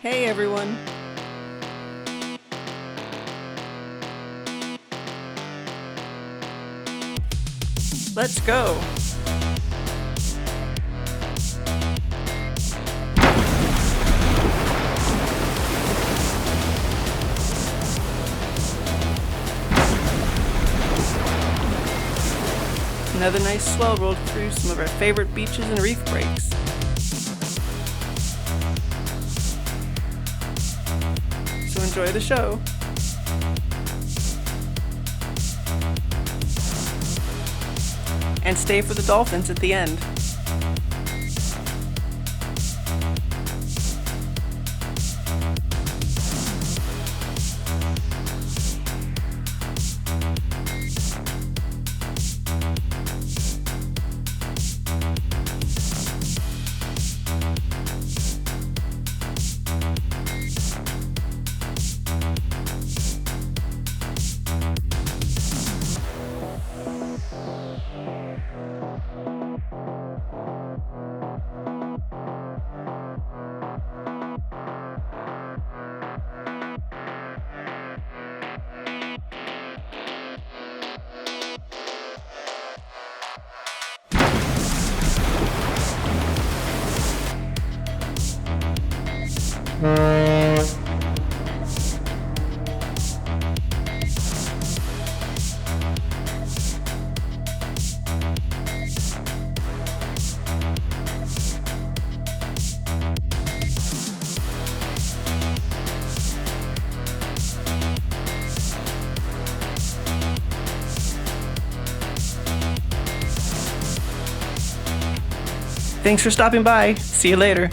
Hey everyone. Let's go. Another nice swell rolled through some of our favorite beaches and reef breaks. So enjoy the show. And stay for the dolphins at the end. Thanks for stopping by. See you later.